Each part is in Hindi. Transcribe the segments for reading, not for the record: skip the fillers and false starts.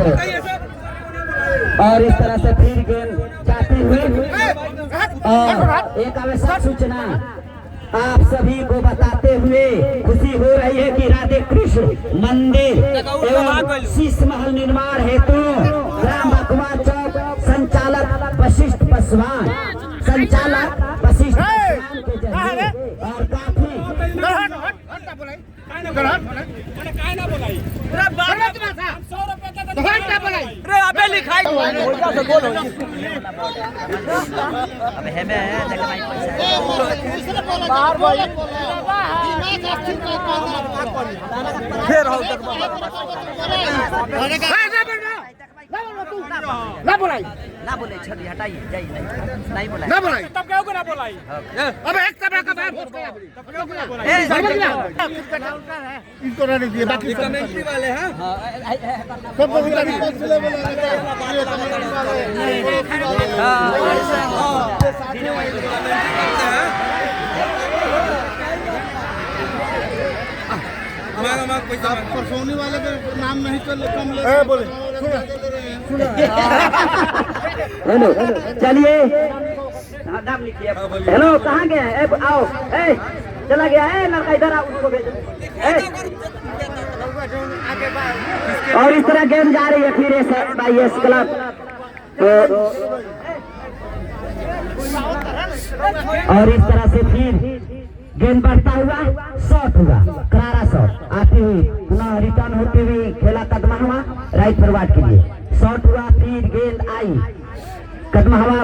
से, और इस तरह से फिर गेंद जाती हुई। और एक आवश्यक सूचना आप सभी को बताते हुए खुशी हो रही है कि राधे कृष्ण मंदिर एवं शीश महल निर्माण हेतु ग्राम बकवा चौक संचालक वशिष्ठ पासवान के जरिए और काफी ना बोलाई ना बोले छड़ी हटाइए जाइए नहीं बोला ना बोलाई तब क्या होगा ना बोलाई अब एक तबला का बात इनको रहने दिए बाकी कमेंट्री वाले हैं सब सोनी वाले का नाम नहीं कम बोले हेलो चलिए नाम लिखिए। हेलो कहाँ गया है? आओ चला गया है लड़का, इधर आओ उसको भेजो। और इस तरह गेम जा रही है फिर एस क्लब और इस तरह से फिर गेंद बढ़ता हुआ शॉट हुआ, करारा शॉट आती हुई पुनः रिटर्न होते हुए खेला कदमा हुआ राइट फॉरवर्ड के लिए शॉट हुआ। फिर गेंद आई कदमा हवा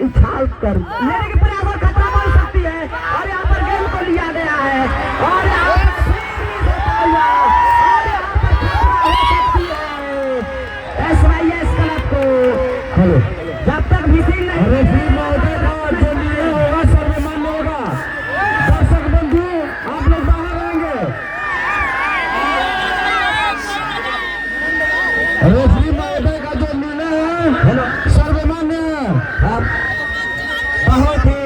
उछाल कर लेने के प्रयास और खतरा बन सकती है और यहाँ पर गेंद को लिया गया है और यहाँ पर SYS क्लब को हेलो जब तक विसिल नहीं बहुत ही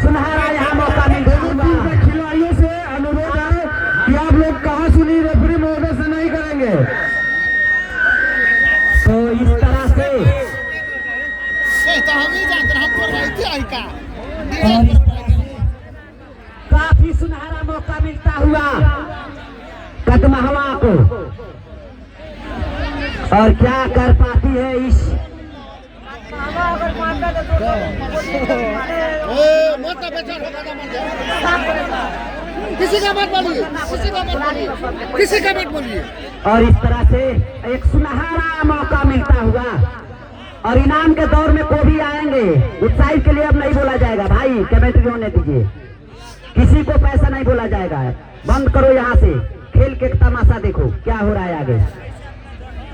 सुनहरा यहाँ मौका मिल रहा। खिलाड़ियों से अनुरोध है कि आप लोग कहाँ सुनी रेफरी महोदय से नहीं करेंगे। तो इस तरह से काफी सुनहरा मौका मिलता हुआ कदमा हवा को और क्या कर पाती है इस किसी का मत बोलिए, किसी का मत बोलिए। और इस तरह से एक सुनहरा मौका मिलता हुआ और इनाम के दौर में को भी आएंगे। उत्साहित के लिए अब नहीं बोला जाएगा भाई, कमेंट्री होने दीजिए, किसी को पैसा नहीं बोला जाएगा। बंद करो यहाँ से, खेल के तमाशा देखो क्या हो रहा है आगे।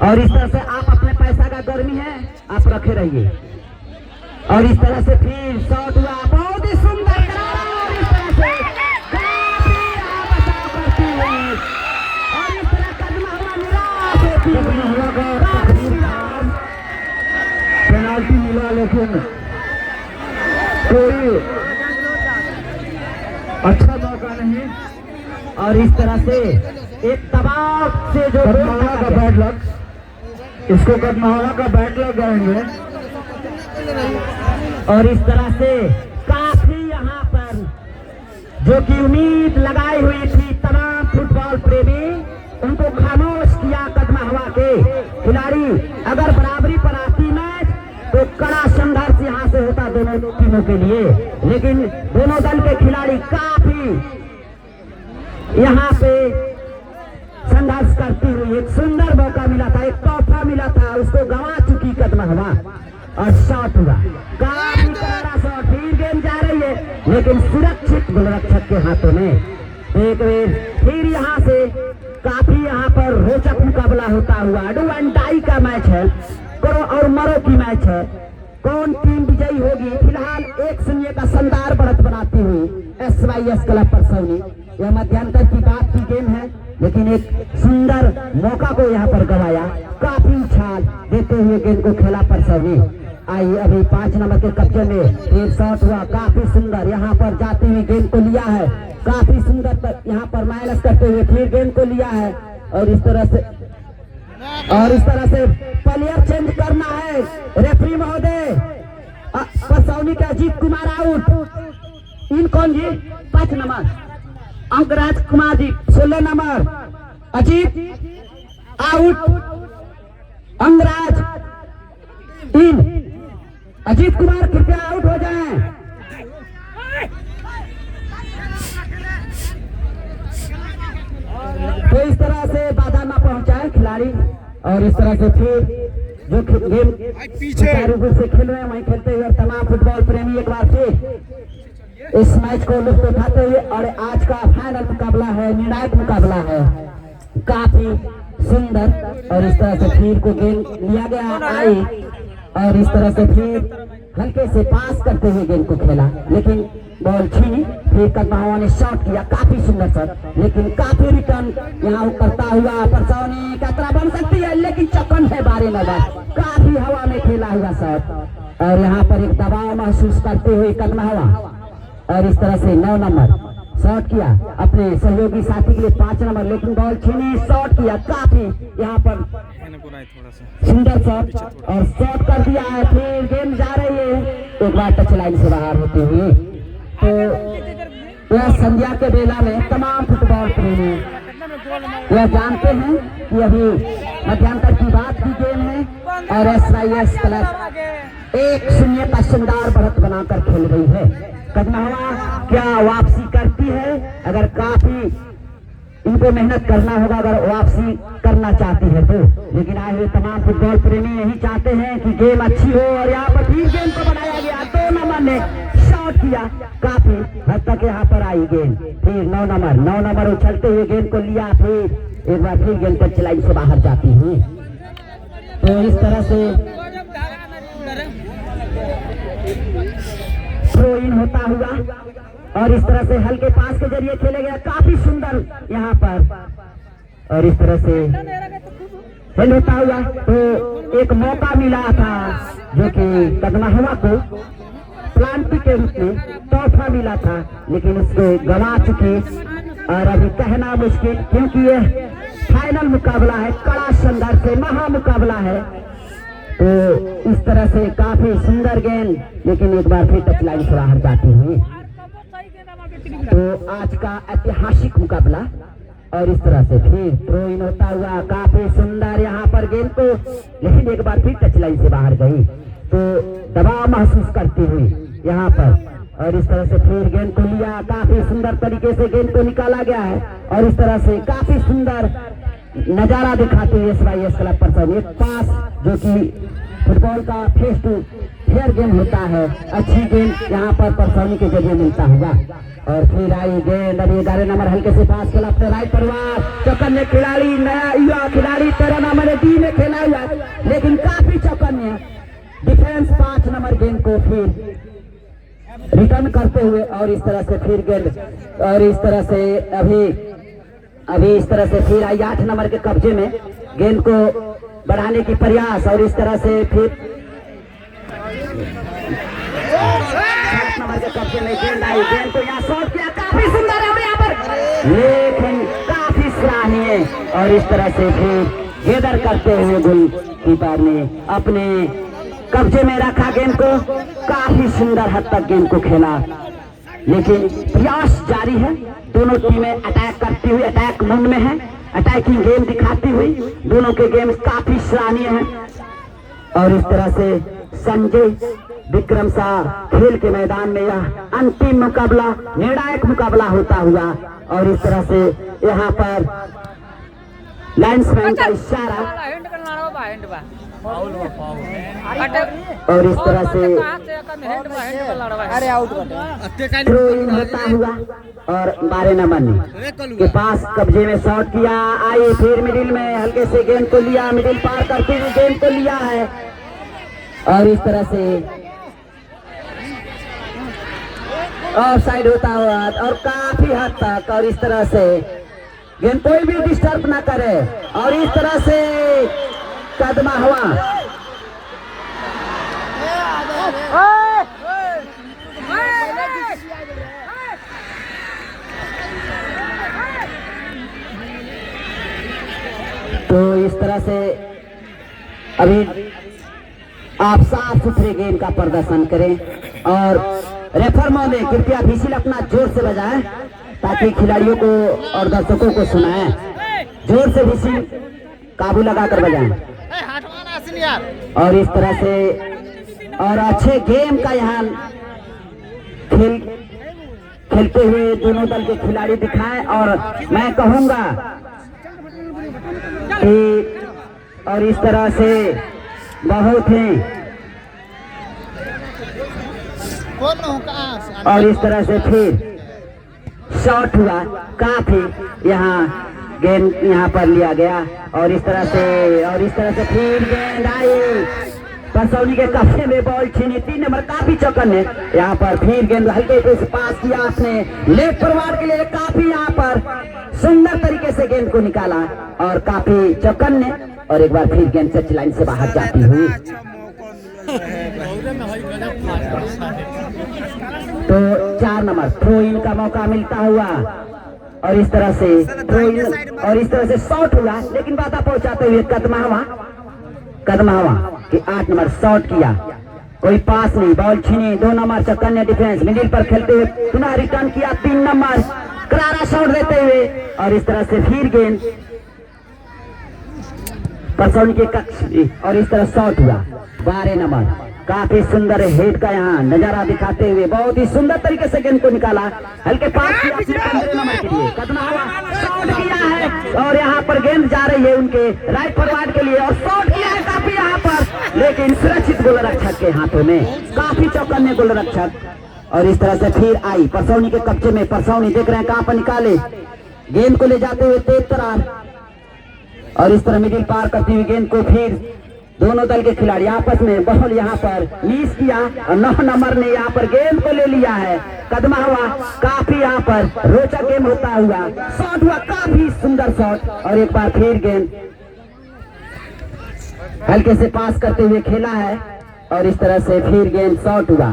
और इस तरह से आप अपने पैसा का गर्मी है आप रखे रहिए। और इस तरह से फिर शॉट हुआ बहुत ही सुंदर और इस तरह से बचाव करती हुई और इस तरह कदमा हुआ निराश होती पेनाल्टी मिला लेकिन कोई अच्छा मौका नहीं। और इस तरह से एक दबाव से जो कदमावाला का बैड लग, इसको कदमावाला का बैड लग जाएंगे। और इस तरह से काफी यहाँ पर जो कि उम्मीद लगाई हुई थी तमाम फुटबॉल प्रेमी उनको खामोश किया कदमा हवा के खिलाड़ी। अगर बराबरी पर आती मैच तो कड़ा संघर्ष यहाँ से होता दोनों टीमों के लिए, लेकिन दोनों दल के खिलाड़ी काफी यहाँ पे संघर्ष करती हुई एक सुंदर मौका मिला था, एक तोहफा मिला था, उसको गंवा चुकी कदमा हवा। और शॉट हुआ काफी करारा शॉट, फिर गेंद जा रही है लेकिन सुरक्षित गोलरक्षक के हाथों में। एक फिर यहाँ से काफी यहाँ पर रोचक मुकाबला होता हुआ डू एंड डाई का मैच है, करो और मरो की मैच है। कौन टीम विजयी होगी? फिलहाल 1-0 का शानदार बढ़त बनाती हुई SYS क्लब परसौनी। यह मध्यांतर की बात की गेम है लेकिन एक सुंदर मौका को यहाँ पर गवाया, काफी उछाल देते हुए गेंद को खेला परसौनी। आई अभी 5 नंबर के कब्जे में एक शॉट हुआ काफी सुंदर, यहाँ पर जाती हुई गेंद को लिया है काफी सुंदर, यहाँ पर माइनस करते हुए फिर गेंद को लिया है और इस तरह से और इस तरह से प्लेयर चेंज करना है। रेफरी महोदय, परसौनी के अजीत कुमार आउट। इन कौन जी? 5 number अंकराज Kumar ji, 16 number Ajit out. Angraj इन। अजीत कुमार कृपया आउट हो जाएं। तो इस तरह से बाधा ना पहुंचाए खिलाड़ी। और इस तरह से फिर जो गेम सुचारू रूप से खेल रहे हैं वहीं खेलते हुए तमाम फुटबॉल प्रेमी एक बार फिर इस मैच को लुत्फ उठाते हुए। और आज का फाइनल मुकाबला है, निर्णायक मुकाबला है, काफी सुंदर। और इस तरह से फिर को गेंद लिया गया आई और इस तरह से फिर हल्के से पास करते हुए गेंद को खेला, लेकिन बॉल छीनी। फिर कदमावा ने शॉट किया, काफी सुंदर शॉट, लेकिन काफी रिटर्न यहाँ करता हुआ परसौनी खतरा बन सकती है, लेकिन चौकन है 12 नंबर। काफी हवा में खेला हुआ शॉट और यहाँ पर एक दबाव महसूस करते हुए कदमावा। और इस तरह से 9 नंबर शॉट किया अपने सहयोगी साथी के लिए 5 नंबर, लेकिन बॉल छीनी, शॉट किया, काफी यहाँ पर सुंदर शॉट और शॉट कर दिया है। फिर गेंद जा रही है, एक बार टच लाइन से बाहर होते हुए। तो यह संध्या के बेला में तमाम फुटबॉल प्रेमी यह जानते हैं कि अभी मध्यांतर की बात की गेम है और SYS क्लब 1-0 का शानदार बढ़त बनाकर खेल रही है। कदमावा क्या वापसी करती है? अगर काफी इनको मेहनत करना होगा अगर वापसी करना चाहती है तो, लेकिन आए हुए तमाम फुटबॉल प्रेमी यही चाहते हैं कि गेम अच्छी हो। और यहाँ पर फिर गेंद को बनाया गया, 2 नंबर ने शॉट किया, काफी हद तक यहाँ पर आई गेंद। फिर 9 नंबर उछलते हुए गेंद को लिया, फिर एक बार फिर गेंद पर चलाई से बाहर जाती हुई। तो इस तरह से थ्रो इन होता हुआ और इस तरह से हल्के पास के जरिए खेले गया, काफी सुंदर यहाँ पर। और इस तरह से खेल होता हुआ तो एक मौका मिला था जो कि कदमावा को प्लांटी के रूप में तोहफा मिला था, लेकिन उसको गंवा चुके। और अभी कहना मुश्किल, क्योंकि यह फाइनल मुकाबला है, कड़ा संघर्ष से महा मुकाबला है। तो इस तरह से काफी सुंदर गेंद, लेकिन एक बार फिर टच लाइन से बाहर जाती हुई। तो आज का ऐतिहासिक मुकाबला और इस तरह से फिर थ्रो इन होता हुआ, काफी सुंदर यहाँ पर गेंद को, लेकिन एक बार फिर टच लाइन से बाहर गई। तो दबाव महसूस करती हुई यहाँ पर और इस तरह से फिर गेंद को लिया, काफी सुंदर तरीके से गेंद को निकाला गया है। और इस तरह से काफी सुंदर नजारा दिखाते हुए SYS क्लब परसौनी एक पास, जो कि फुटबॉल का फेस टू फेयर गेम होता है, अच्छी गेंद यहाँ पर परसौनी के जरिए मिलता हुआ। और फिर आई गेंद, अभी 11 नंबर हल्के से पास खेला अपने राइट परिवार, चौकन्ने खिलाड़ी, नया युवा खिलाड़ी 13 नंबर डी में खेला हुआ, लेकिन काफी चौकन्ने डिफेंस 5 नंबर गेंद को फिर रिटर्न करते हुए। और इस तरह से फिर गेंद और इस तरह से अभी इस तरह से फिर आई 8 नंबर के कब्जे में गेंद को बढ़ाने की प्रयास। और इस तरह से फिर 7 नंबर के कब्जे में गेंद आई, गेंद को यहाँ शॉट किया, काफी सुंदर है यहाँ पर, लेकिन काफी सराहनीय। और इस तरह से फिर गेदर करते हुए गोलकीपर ने अपने कब्जे में रखा गेंद को, काफी सुंदर हद तक गेंद को खेला, लेकिन प्रयास जारी है। दोनों टीमें अटैक करती हुई, अटैक मोड में है, अटैकिंग गेम दिखाती हुई, दोनों के गेम काफी सराहनीय हैं। और इस तरह से संजय विक्रम शाह खेल के मैदान में यह अंतिम मुकाबला, निर्णायक मुकाबला होता हुआ। और इस तरह से यहाँ पर लाइन्समैन का इशारा और इस तरह से थ्रो इन होता हुआ। और 12 नंबर ने के पास कब्जे में शॉट किया, आई फिर मिडिल में हल्के से गेंद को लिया, मिडिल पार करते हुए गेंद को लिया है। और इस तरह से ऑफ साइड होता हुआ और काफी हद तक, और इस तरह से गेंद कोई भी डिस्टर्ब ना करे। और इस तरह से कदमावा तो इस तरह से अभी आप साफ सुथरे गेम का प्रदर्शन करें और रेफर महोदय कृपया विसिल अपना जोर से बजाएं ताकि खिलाड़ियों को और दर्शकों को सुनाएं। जोर से विसिल काबू लगाकर बजाएं और इस तरह से और अच्छे गेम का यहाँ खेलते हुए दोनों दल के खिलाड़ी दिखाएं। और मैं कहूंगा कि और इस तरह से बहुत ही और इस तरह से फिर शॉट हुआ, काफी यहाँ गेंद यहाँ पर लिया गया और इस तरह से फिर गेंद आई परसौनी के कब्जे में, बॉल छीनी 3 नंबर काफी चौकन है। यहाँ पर फिर गेंद हल्के से पास किया आपने लेफ्ट फॉरवर्ड के लिए, काफी यहाँ पर सुंदर तरीके से गेंद को निकाला और काफी चौकन ने और एक बार फिर गेंद टच लाइन से बाहर जाती हुई। तो 4 नंबर थ्रो इन का मौका मिलता हुआ और इस तरह से थ्रो इन और इस तरह से शॉट हुआ, लेकिन बाधा पहुंचाते हुए कदमावा कि 8 नंबर शॉट किया, कोई पास नहीं, बॉल छीनी 2 नंबर चौकन ने डिफेंस मिडिल पर खेलते हुए पुनः रिटर्न किया 3 नंबर करारा शॉट देते हुए और इस तरह से फिर गेंद परसौनी के कक्ष और इस तरह शॉट हुआ। 12 नंबर काफी सुंदर हेड का यहाँ नजारा दिखाते हुए बहुत ही सुंदर तरीके से गेंद को निकाला, हल्के पास किया 15 नंबर के लिए, कदमावा शॉट किया है और यहाँ पर गेंद जा रही है उनके राइट फॉरवर्ड के लिए और शॉट किया है काफी यहाँ पर, लेकिन सुरक्षित गोलरक्षक के हाथों में, काफी चौकन्ने गोलरक्षक। और इस तरह से फिर आई परसौनी के कब्जे में, परसौनी देख रहे हैं कहाँ पर निकाले, गेंद को ले जाते हुए तेज तरार और इस तरह मिडिल पार करती हुई गेंद को फिर दोनों दल के खिलाड़ी आपस में बॉल यहाँ पर मिस किया और 9 नंबर ने यहाँ पर गेंद को ले लिया है। कदमा हुआ, काफी यहाँ पर रोचक गेम होता हुआ, शॉट हुआ, काफी सुंदर शॉट और एक बार फिर गेंद हल्के से पास करते हुए खेला है और इस तरह से फिर गेंद शॉट हुआ,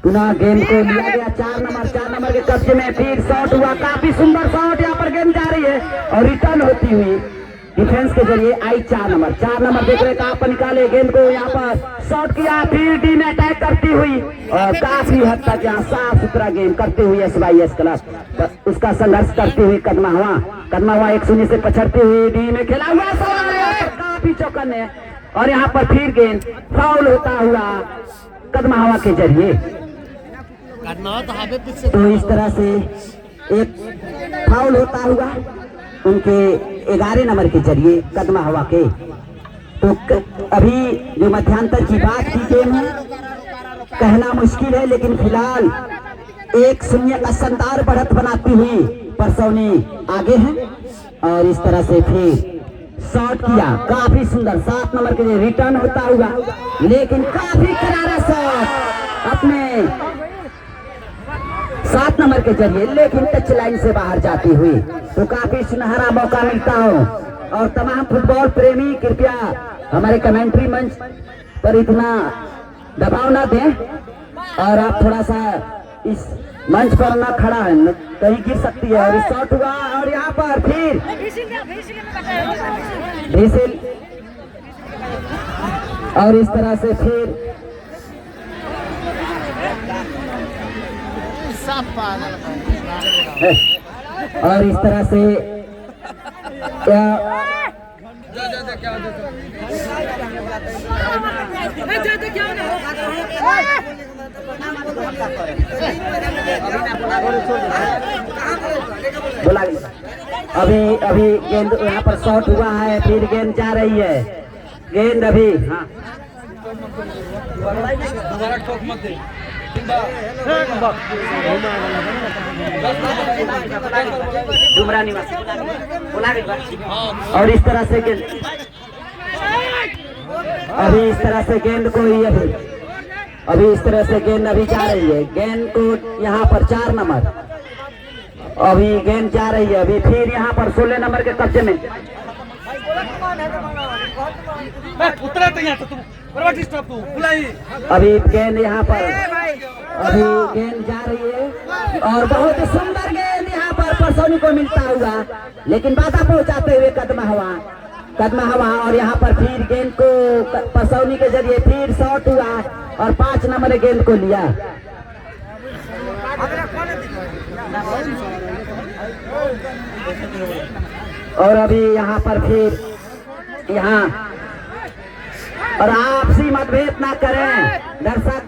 पुनः गेंद को लिया गया 4 नंबर के कब्जे में, फिर शॉट हुआ, काफी सुंदर शॉट, यहाँ पर गेंद जा रही है और रिटर्न होती हुई डिफेंस के जरिए आई 4 नंबर देख रहे कहाँ पर निकाले, गेंद को यहाँ पर शॉट किया, फिर टीम अटैक करती हुई और काफी हद तक यहाँ साफ सुथरा गेम करते हुए SYS क्लब उसका संघर्ष करते हुए कदमा हुआ 1-0 से पछड़ते हुए डी में खेला हुआ काफी चौकन है और यहाँ पर फिर गेंद फाउल होता हुआ कदमा हवा के जरिए। तो इस तरह से एक फाउल होता हुआ उनके 11 नंबर के जरिए कदमा हवा के। तो अभी जो मध्यांतर की बात की गेम है कहना मुश्किल है, लेकिन फिलहाल 1-0 का शानदार बढ़त बनाती हुई परसौनी आगे है और इस तरह से फिर शॉट किया, काफी सुंदर 7 नंबर के लिए रिटर्न होता हुआ, लेकिन काफी करारा शॉट अपने 7 नंबर के जरिए, लेकिन टच लाइन से बाहर जाती हुई। तो काफी सुनहरा मौका मिलता हो और तमाम फुटबॉल प्रेमी कृपया हमारे कमेंट्री मंच पर इतना दबाव ना दें और आप थोड़ा सा इस मंच पर ना खड़ा है, कहीं गिर सकती है। और शॉट हुआ और यहाँ पर फिर विसिल और इस तरह से फिर और इस तरह से बोला अभी गेंद यहाँ पर शॉट हुआ है, फिर गेंद जा रही है, गेंद अभी हाँ और इस तरह से गेंद अभी इस तरह से गेंद को अभी इस तरह से गेंद अभी जा रही है, गेंद को यहाँ पर 4 नंबर अभी गेंद जा रही है, अभी फिर यहाँ पर 16 नंबर के कब्जे में अभी गेंद यहाँ पर अभी गेंद जा रही है और बहुत ही सुंदर गेंद यहाँ पर परसौनी को मिलता हुआ, लेकिन बाधा पहुंचाते हुए कदमा हुआ, कदम हवा और यहाँ पर फिर गेंद को परसौनी के जरिए फिर शॉट हुआ और 5 नंबर गेंद को लिया। और अभी यहाँ पर फिर यहाँ और आपसी मतभेद ना करें दर्शक।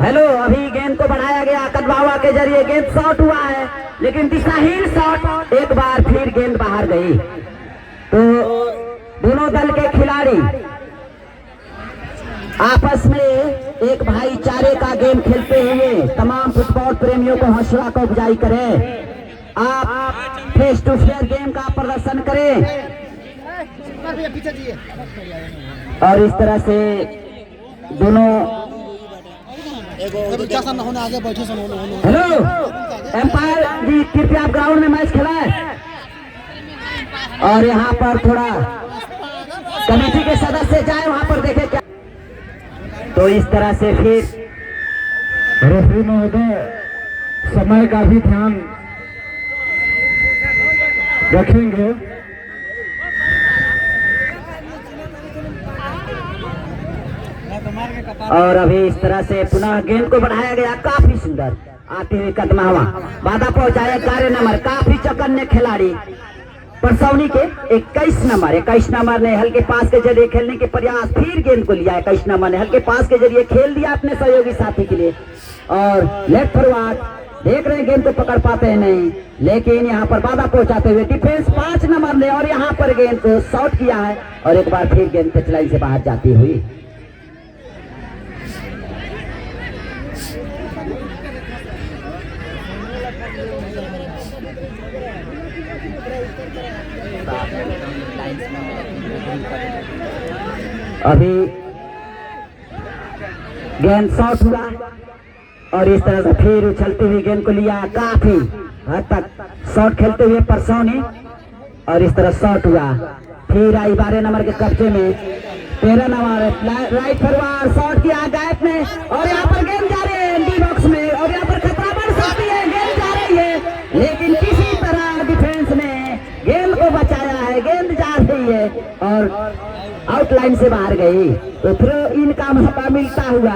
हेलो, अभी गेंद को बढ़ाया गया कदम हवा के जरिए, गेंद शॉट हुआ है लेकिन दिशाहीन शॉट, एक बार फिर गेंद बाहर गई। तो दोनों दल के खिलाड़ी आपस में एक भाईचारे का गेम खेलते हुए तमाम फुटबॉल प्रेमियों को हौसला को अफजाई करें। आप फेस टू फेस गेम का प्रदर्शन करें और इस तरह से दोनों हेलो एम्पायर जी कृपया आप ग्राउंड में मैच खेलाएं और यहाँ पर थोड़ा कमेटी के सदस्य जाए वहां पर देखे क्या। तो इस तरह से फिर रेफरी महोदय समय का भी ध्यान रखेंगे। और अभी इस तरह से पुनः गेंद को बढ़ाया गया, काफी सुंदर आते हुए कदम हवा बाधा पहुंचाया 11 नंबर, काफी चौकन्ने खिलाड़ी परसौनी के 21 नंबर ने हल्के पास के जरिए खेलने के प्रयास, फिर गेंद को लिया 21 नंबर ने हल्के पास के जरिए खेल दिया अपने सहयोगी साथी के लिए और लेफ्ट फॉरवर्ड देख रहे हैं गेंद को पकड़ पाते हैं नहीं, लेकिन यहाँ पर बाधा पहुंचाते हुए डिफेंस 5 नंबर ने और यहाँ पर गेंद को शॉट किया है और एक बार फिर गेंद टच लाइन से बाहर जाती हुई। अभी गेंद शॉट हुआ और इस तरह से फिर उछलते हुए गेंद को लिया, काफी हद तक शॉट खेलते हुए परसौनी और इस तरह शॉट हुआ, फिर आई 12 नंबर के कब्जे में 13 नंबर राइट फॉरवर्ड शॉट किया गैप में और यहाँ पर गेंद जा रही है एंटी बॉक्स में और यहाँ पर खतरा बढ़ सकती है, गेंद जा रही है लेकिन किसी तरह डिफेंस ने गेंद को बचाया है, गेंद जा रही है और आउटलाइन से बाहर गई। तो थ्रो इन का मौका मिलता हुआ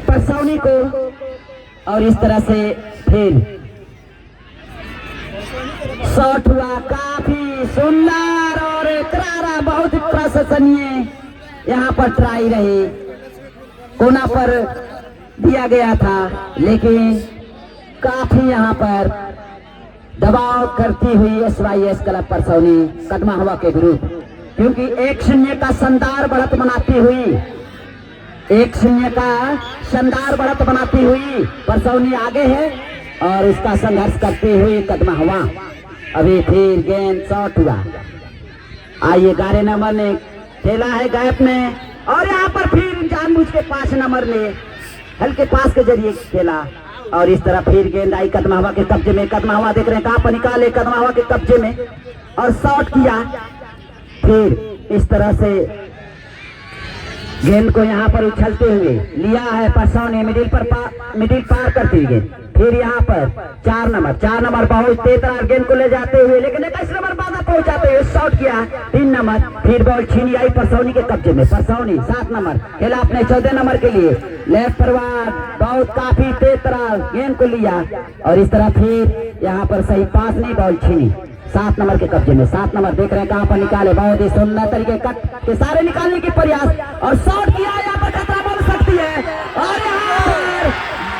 परसौनी को और इस तरह से फिर शॉट हुआ, काफी सुंदर और करारा, बहुत प्रशंसनीय यहाँ पर ट्राई रही, कोना पर दिया गया था लेकिन काफी यहाँ पर दबाव करती हुई SYS क्लब परसौनी कदम हवा के विरुद्ध, क्योंकि 1-0 का शानदार बढ़त बनाती हुई 1-0 का शानदार बढ़त बनाती हुई परसौनी आगे है और इसका संघर्ष करते हुए कदम हवा। अभी फिर गेंद शॉट हुआ, आइए 11 नंबर ने खेला है गैप में और यहाँ पर फिर जानबूझ के 5 नंबर ने हल्के पास के जरिए खेला और इस तरह फिर गेंद आई कदम हवा के कब्जे में। कदम हवा देख रहे हैं कहां पर निकाले, कदम हवा के कब्जे में और शॉट किया, फिर इस तरह से गेंद को यहाँ पर उछलते हुए लिया है परसौनी, मिडिल पार करती हुई गेंद, फिर यहाँ पर 4 नंबर बहुत तेज तरह गेंद को ले जाते हुए लेकिन 21 नंबर बाधा पहुंचाते हुए शॉट किया 3 नंबर, फिर बॉल छीनी आई परसौनी के कब्जे में। परसौनी 7 नंबर खेला अपने 14 नंबर के लिए, लेफ्ट फॉरवर्ड बहुत काफी तेज तरह गेंद को लिया और इस तरह फिर यहाँ पर सही पास नहीं, बॉल छीनी 7 नंबर के कब्जे में। 7 नंबर देख रहे हैं कहां पर निकाले, बहुत ही सुंदर तरीके कट के सारे निकालने की प्रयास और शॉट किया, यहाँ पर खतरा बन सकती है और यहाँ पर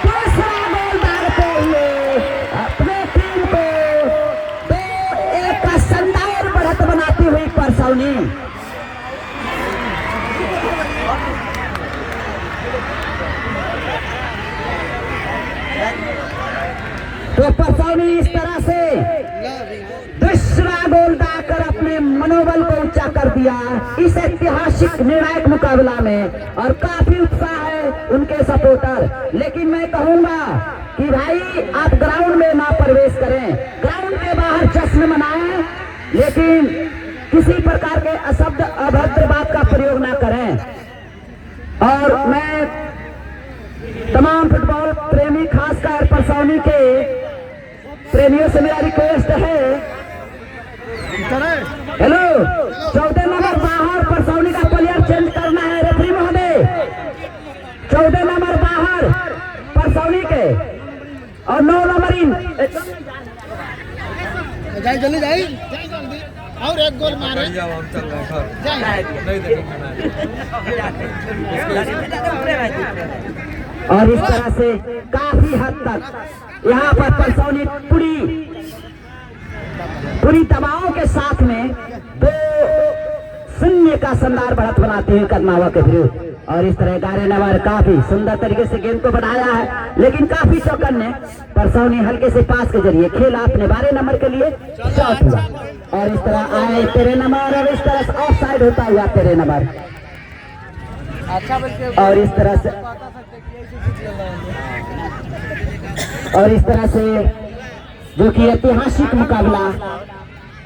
दूसरा गोल डालते हुए अपने टीम को 2-1 का शानदार बढ़त बनाती हुई परसौनी। तो परसौनी इस तरह से दूसरा गोल डालकर अपने मनोबल को ऊंचा कर दिया इस ऐतिहासिक निर्णायक मुकाबला में और काफी उत्साह है उनके सपोर्टर। लेकिन मैं कहूंगा कि भाई आप ग्राउंड में ना प्रवेश करें, ग्राउंड के बाहर जश्न मनाएं लेकिन किसी प्रकार के अशब्द अभद्र बात का प्रयोग ना करें। और मैं तमाम फुटबॉल प्रेमी खासकर परसौनी के प्रेमियों से मेरा रिक्वेस्ट है हेलो 14 नंबर बाहर परसौनी का प्लेयर चेंज करना है रेफरी महोदय। 14 नंबर बाहर परसौनी के और 9 नंबर इन जाए जल्दी जाए और एक गोल मारे और इस तरह से काफी हद तक यहाँ पर परसौनी पूरी दबाव के साथ में 2-0 का शानदार बढ़त बनाते हुए कदमावा के विरुद्ध। और इस तरह 11 नंबर काफी सुंदर तरीके से गेंद को बढ़ाया है, लेकिन काफी चौकन्ने परसौनी हल्के से पास के जरिए खेला अपने 12 नंबर के लिए शॉट हुआ। और इस तरह आए 13 नंबर और इस तरह से ऑफ साइड होता हुआ 13 नंबर। और इस तरह से जो कि ऐतिहासिक मुकाबला,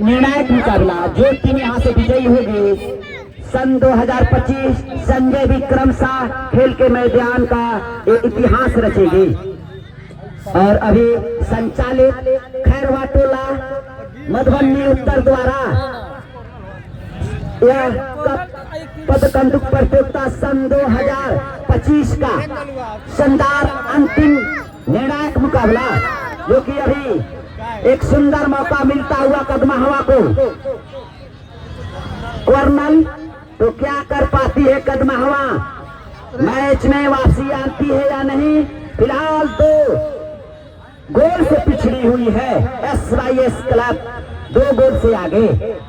निर्णायक मुकाबला, जो टीम यहाँ से विजयी होगी सन 2025 संजय विक्रम शाह खेल के मैदान का एक इतिहास रचेगी। और अभी संचालित खैरवा टोला मधुबनी उत्तर द्वारा यह पद कंदुक प्रतियोगिता सन 2025 का शानदार अंतिम निर्णायक मुकाबला, जो कि अभी एक सुंदर मौका मिलता हुआ कदमाहवा को। कर्नल तो क्या कर पाती है कदमाहवा, मैच में वापसी आती है या नहीं। फिलहाल 2 गोल से पिछड़ी हुई है SYS क्लब, 2 गोल से आगे।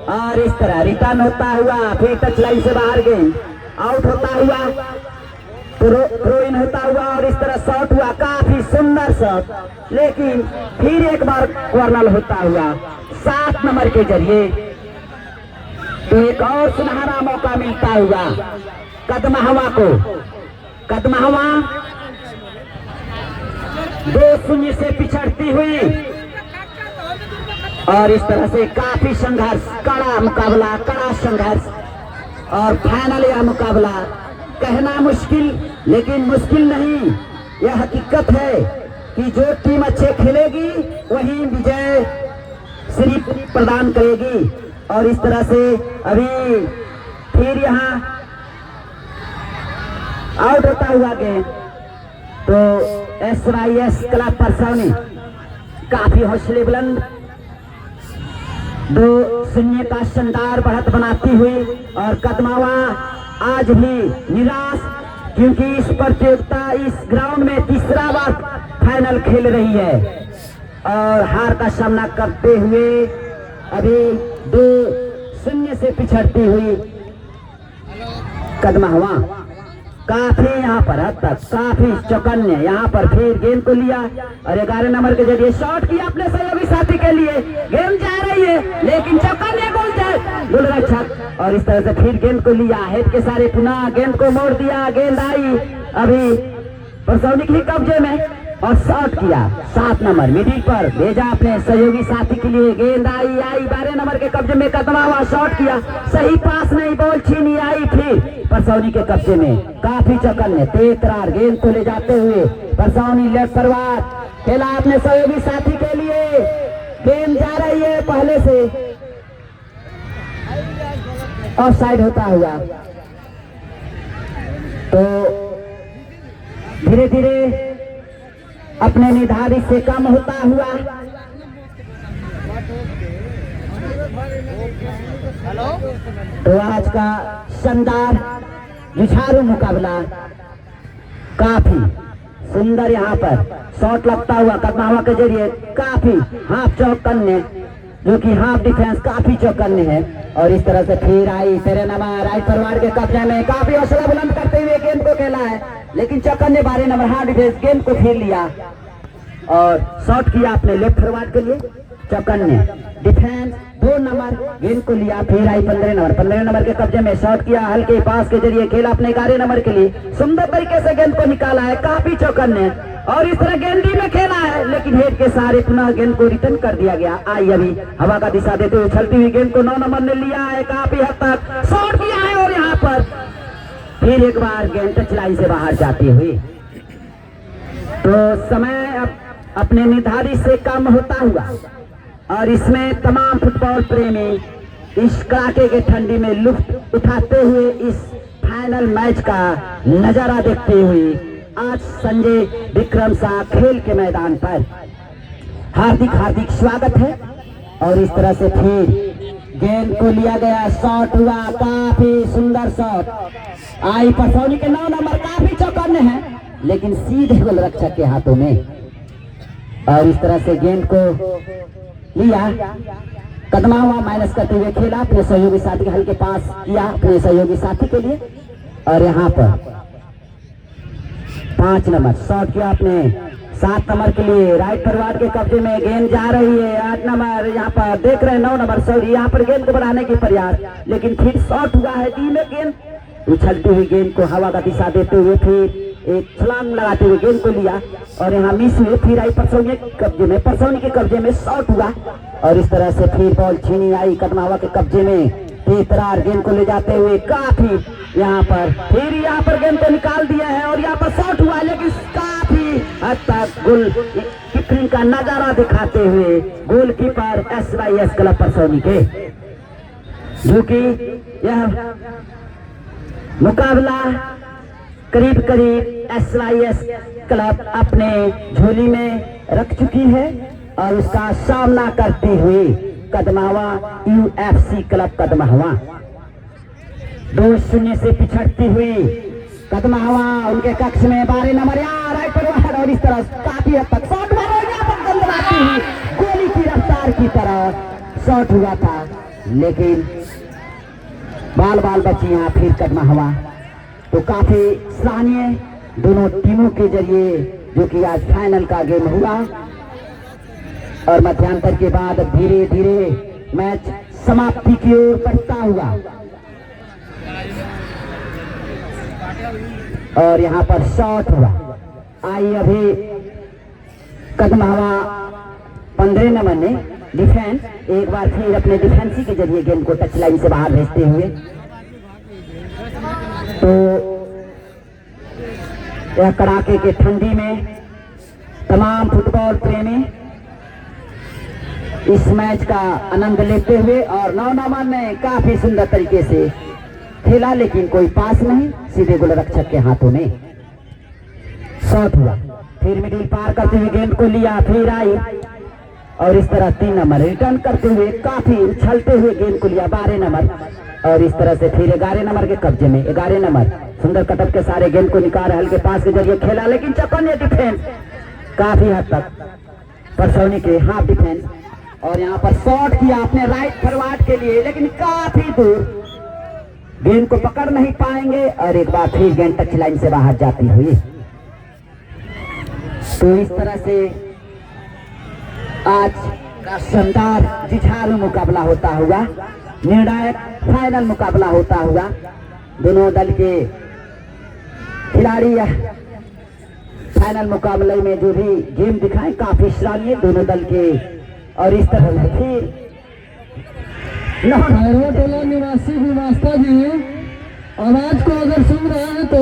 और इस तरह रिटर्न होता हुआ, फिर टच लाइन से बाहर गेंद आउट होता हुआ, थ्रो इन होता हुआ और इस तरह शॉट हुआ, काफी सुंदर शॉट, लेकिन फिर एक बार कर्नल होता हुआ 7 नंबर के जरिए। तो एक और सुनहरा मौका मिलता हुआ कदमाहवा को। कदमाहवा 2-0 से पिछड़ती हुई और इस तरह से काफी संघर्ष, कड़ा मुकाबला, कड़ा संघर्ष। और फाइनल यह मुकाबला कहना मुश्किल, लेकिन मुश्किल नहीं, यह हकीकत है कि जो टीम अच्छे खेलेगी वही विजय श्री प्रदान करेगी। और इस तरह से अभी फिर यहाँ आउट होता हुआ गेंद, तो SYS क्लब परसौनी काफी हौसले बुलंद 2-0 का शानदार बढ़त बनाती हुई। और कदमावा आज भी निराश, क्योंकि इस प्रतियोगिता इस ग्राउंड में तीसरा बार फाइनल खेल रही है और हार का सामना करते हुए अभी 2-0 से पिछड़ती हुई कदमाहवा काफी यहाँ पर हद तक काफी चौकन्ने। यहाँ पर फिर गेंद को लिया और 11 नंबर के जरिए शॉट किया अपने सहयोगी साथी के लिए, गेंद जा रही है लेकिन चौकन्ने गोलरक्षक। और इस तरह से फिर गेंद को लिया, हेड के सारे पुनः गेंद को मोड़ दिया, गेंद आई अभी परसौनी के कब्जे में और शॉट किया 7 नंबर मिडिल पर भेजा अपने सहयोगी साथी के लिए, गेंद आई 12 नंबर के कब्जे में कदमावा शॉट किया, सही पास नहीं, बॉल छीनी आई फिर परसौनी के कब्जे में। काफी चौकन्ने तेज गेंद को ले जाते हुए परसौनी लेफ्ट फॉरवर्ड खेला अपने सहयोगी साथी के लिए, गेंद जा रही है पहले से ऑफ साइड होता हुआ। तो धीरे धीरे अपने निर्धारित से कम होता हुआ तो आज का शानदार जुझारू मुकाबला काफी सुंदर, यहाँ पर शॉट लगता हुआ कदमावा के जरिए काफी हाफ चौकन्ने, जो कि हाफ डिफेंस काफी चौकन्ने है। और इस तरह से फिर आई 13 नंबर राइट फॉरवर्ड के कब्जे में, काफी हौसला बुलंद करते हुए गेंद को खेला है, लेकिन चौकन्ने 12 नंबर हाफ डिफेंस गेंद को फिर लिया और शॉट किया अपने लेफ्ट फॉरवर्ड के लिए, चौकन्ने डिफेंस 2 नंबर गेंद को लिया, फिर आई 15 नंबर के कब्जे में शॉट किया, हल्के पास के जरिए खेला अपने 11 नंबर के लिए, सुंदर तरीके से गेंद को निकाला है, काफी चौकन्ने और इस तरह गेंदी में खेला है, लेकिन हेड के सहारे पुनः गेंद को रिटर्न कर दिया गया। आई अभी हवा का दिशा देते हुए उछलती हुई गेंद को 9 नंबर ने लिया है, काफी हद तक शॉट किया है और यहाँ पर फिर एक बार गेंद टच लाइन से बाहर जाती हुई। तो समय अपने निर्धारित से कम होता हुआ और इसमें तमाम फुटबॉल प्रेमी इस कड़ाके के ठंडी में लुत्फ उठाते हुए इस फाइनल मैच का नजारा देखते हुए आज संजय विक्रम शाह खेल के मैदान पर हार्दिक हार्दिक स्वागत है। और इस तरह से फिर गेंद को लिया गया, शॉट हुआ, काफी सुंदर शॉट आई परसौनी के 9 नंबर, काफी चौकन्ने हैं लेकिन सीधे गोलरक्षक के हाथों में। और इस तरह से गेंद को लिया, कदमा हुआ, माइनस करते हुए खेला, अपने सहयोगी साथी के हल्के पास किया अपने सहयोगी साथी के लिए। और यहाँ पर 5 नंबर शॉट किया अपने 7 नंबर के लिए, राइट फॉरवर्ड के कब्जे में गेंद जा रही है। 8 नंबर यहाँ पर देख रहे हैं, 9 नंबर सॉरी, यहाँ पर गेंद को बढ़ाने की प्रयास, लेकिन फिर शॉट हुआ है दी में। गेंद उछलती हुई गेंद को हवा का दिशा देते हुए फिर एक छलांग लगाते हुए गेंद को लिया और यहाँ मिस हुए, फिर आई परसौनी के कब्जे में, परसौनी के कब्जे में शॉट हुआ। और इस तरह से फिर बॉल छीनी आई कदमावा के कब्जे में, तेतरार गेंद को ले जाते हुए काफी यहाँ पर गेंद को निकाल दिया है और यहाँ पर शॉट हुआ, लेकिन काफी हद तक गोल कीपिंग का नजारा दिखाते हुए गोलकीपर SYS क्लब परसौनी के, जो कि यह मुकाबला करीब करीब SYS क्लब अपने झोली में रख चुकी है और उसका सामना करते हुए कदमावा UFC क्लब कदमावा 2-0 से पिछड़ती हुई कदमावा उनके कक्ष में 12 नंबर राइट पर, और इस तरह काफी हद तक शॉट गोली की रफ्तार की तरह शॉट हुआ था, लेकिन बाल बची यहाँ फिर कदमावा। तो काफी सराहनीय दोनों टीमों के जरिए जो कि आज फाइनल का गेम हुआ और मध्यांतर के बाद धीरे धीरे मैच समाप्ति की ओर बढ़ता हुआ। और यहाँ पर शॉट हुआ, आई अभी कदमावा 15 नंबर ने डिफेंस एक बार फिर अपने डिफेंसी के जरिए गेंद को टच लाइन से बाहर भेजते हुए। तो यह कड़ाके के ठंडी में तमाम फुटबॉल प्रेमी इस मैच का आनंद लेते हुए, और 9 नंबर ने काफी सुंदर तरीके से खेला लेकिन कोई पास नहीं, सीधे गोलरक्षक के हाथों में शॉट हुआ। फिर मिडिल पार करते हुए गेंद को लिया, फिर आई और इस तरह 3 नंबर रिटर्न करते हुए काफी उछलते हुए गेंद को लिया 12 नंबर, और इस तरह से फिर 11 नंबर के कब्जे में 11 नंबर सुंदर कटअप के सारे गेंद को निकाल हल्के पास के जरिए खेला, लेकिन चौकन्ने डिफेंस काफी हद तक परसौनी के हाफ डिफेंस। और यहाँ पर शॉट किया अपने राइट फॉरवर्ड के लिए, लेकिन काफी दूर गेंद को पकड़ नहीं पाएंगे और एक बार फिर गेंद टच लाइन से बाहर जाती हुई। तो इस तरह से आज का शानदार जुझारू मुकाबला होता हुआ, निर्णायक फाइनल मुकाबला होता हुआ, दोनों दल के खिलाड़ी फाइनल मुकाबले में जो भी गेम दिखाए काफी सराहनीय दोनों दल के। और इस तरह से फिर टोला निवासी विवास्ता जी आवाज को अगर सुन रहे हैं तो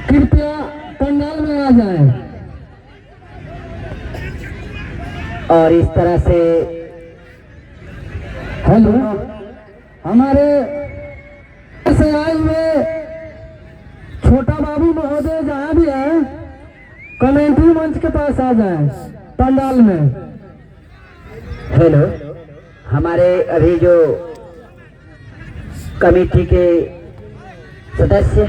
कृपया पंडाल में आ जाएं। और इस तरह से हेलो, हमारे से आए हुए छोटा बाबू महोदय जहाँ भी है कमेंट्री मंच के पास आ जाएं पंडाल में। हेलो, हमारे अभी जो कमेटी के सदस्य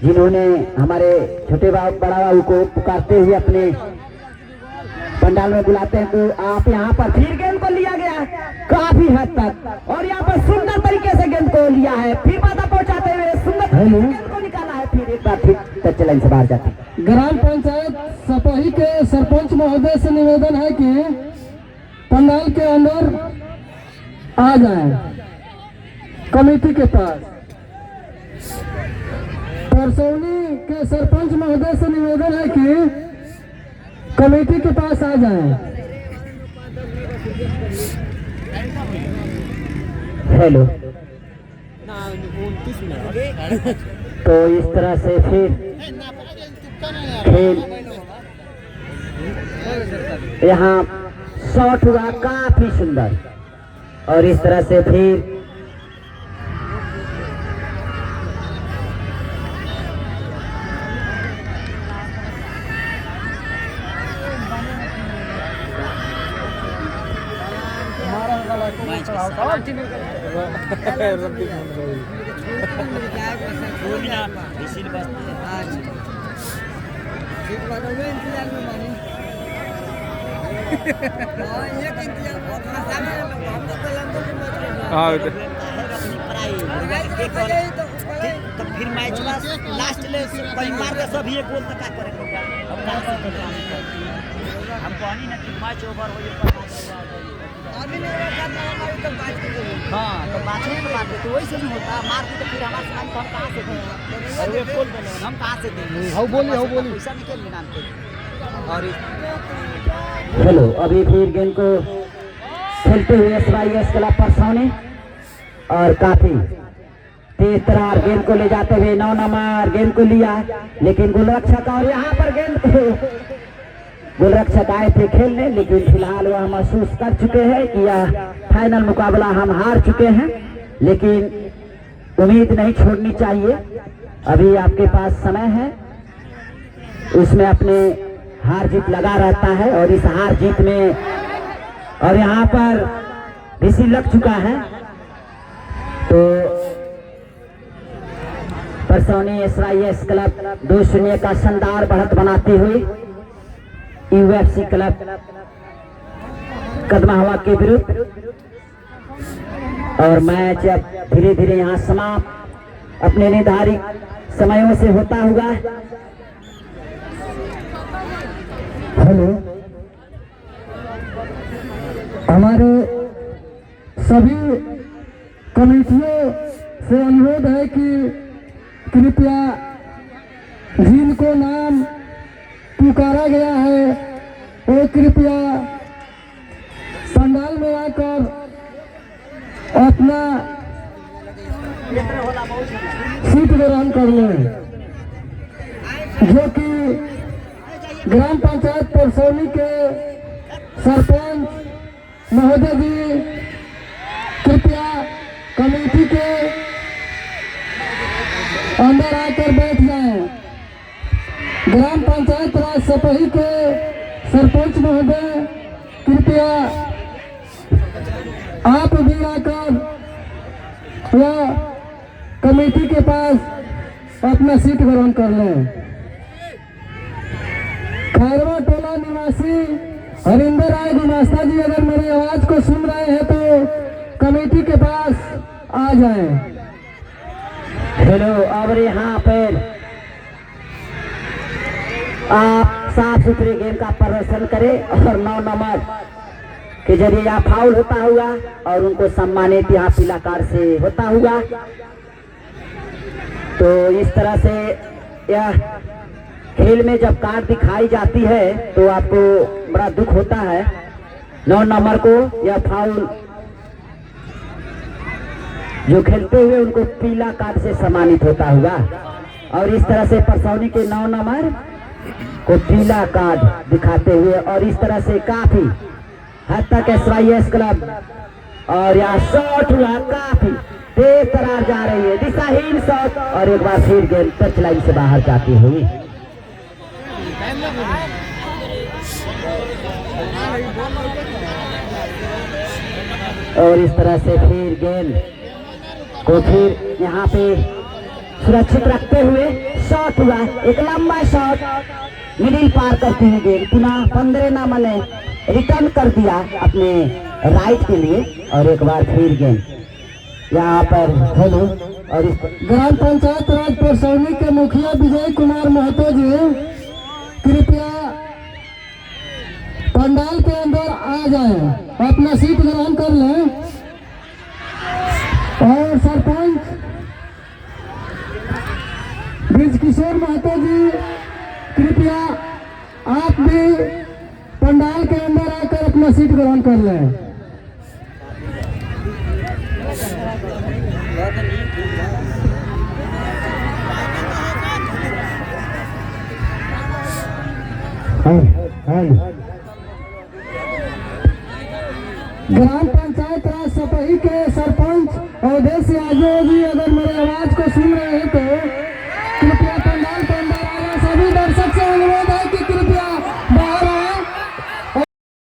जिन्होंने हमारे छोटे बाबू बड़ा बाबू को पुकारते हुए अपने पंडाल में बुलाते हैं, तो आप यहाँ पर फिर गेंद को लिया गया काफी हद तक, और यहाँ पर सुंदर तरीके से गेंद को लिया है, फिर बाधा पहुंचाते हुए सुंदर गेंद को निकाला है, फिर एक बार फिर टच लाइन से बाहर जाती। ग्राम पंचायत सपही के सरपंच महोदय से निवेदन है कि पंडाल के अंदर आ जाएं कमेटी के पास। परसौनी के सरपंच महोदय से निवेदन है कि कमेटी के पास आ जाएं। हेलो, तो इस तरह से फिर खेल यहाँ शॉट हुआ काफी सुंदर, और इस तरह से फिर तो फिर मैच लास्ट ले कहीं मार के सब ये गोल तक करे हम कहनी ना कि मैच ओवर हो अभी नहीं तो हाँ तो बात तो वही से नहीं होता मार के तो फिर हमारे साथ हम कहाँ से दें और वे बोल देंगे हम कहाँ से देंगे हाँ बोली पैसा निकल लेना हमको और हेलो अभी फिर गेंद को खेलते हुए SYS क्लब परसौनी और काफी तेज तरार गेंद को ले जाते हुए 9 नंबर गेंद को लिया लेकिन गोलरक्षक और यहाँ पर गेंद को गोलरक्षक आए थे खेलने लेकिन फिलहाल वह महसूस कर चुके हैं कि यह फाइनल मुकाबला हम हार चुके हैं लेकिन उम्मीद नहीं छोड़नी चाहिए। अभी आपके पास समय है उसमें अपने हार जीत लगा रहता है और इस हार जीत में और यहाँ पर ऋषि लग चुका है तो परसौनी SYS क्लब 2-0 का शानदार बढ़त बनाती हुई UFC क्लब कदमा हवा के विरुद्ध और मैच अब धीरे धीरे यहाँ समाप्त अपने निर्धारित समयों से होता हुआ। हेलो हमारे सभी कमेटियों से अनुरोध है कि कृपया जिनको नाम पुकारा गया है वो कृपया पंडाल में आकर अपना सीट ग्रहण कर लें जो कि ग्राम पंचायत परसौनी के सरपंच महोदय जी कृपया कमेटी के अंदर आकर बैठ जाएं। ग्राम पंचायत राज सपही के सरपंच महोदय कृपया आप भी आकर वह कमेटी के पास अपना सीट ग्रहण कर लें। खैरवा टोला निवासी हरिंदर राय गुमास्ता जी अगर मेरी आवाज को सुन रहे हैं तो कमेटी के पास आ जाएं। हेलो अब यहाँ पर आप साफ सुथरे गेम का प्रदर्शन करें और 9 नंबर के जरिए यहाँ फाउल होता हुआ और उनको सम्मानित यहाँ पीला कार्ड से होता हुआ। तो इस तरह से यह खेल में जब कार्ड दिखाई जाती है तो आपको बड़ा दुख होता है। 9 नंबर को यह फाउल जो खेलते हुए उनको पीला कार्ड से सम्मानित होता हुआ और इस तरह से परसौनी के 9 नंबर को पीला कार्ड दिखाते हुए और इस तरह से काफी हद तक SYS क्लब और यहाँ शॉट हुआ काफी तेज तरार जा रही है दिशाहीन शॉट और एक बार फिर गेंद टच लाइन से बाहर जाती हुई। और इस तरह से फिर गेंद को फिर यहाँ पे सुरक्षित रखते हुए शॉट हुआ एक लंबा शॉट मिडिल पार करती हुई गेंद पुनः 15 नंबर ने रिटर्न कर दिया अपने राइट के लिए और एक बार फिर गेंद यहाँ पर हेलो और इस ग्राम पंचायत राज परसौनी के मुखिया विजय कुमार महतो जी कृपया पंडाल के अंदर आ जाएं, अपना सीट ग्रहण कर लें और सरपंच ब्रिजकिशोर महतो जी कृपया आप भी पंडाल के अंदर आकर अपना सीट ग्रहण कर लें। ग्राम पंचायत राज सपही सुन रहे थे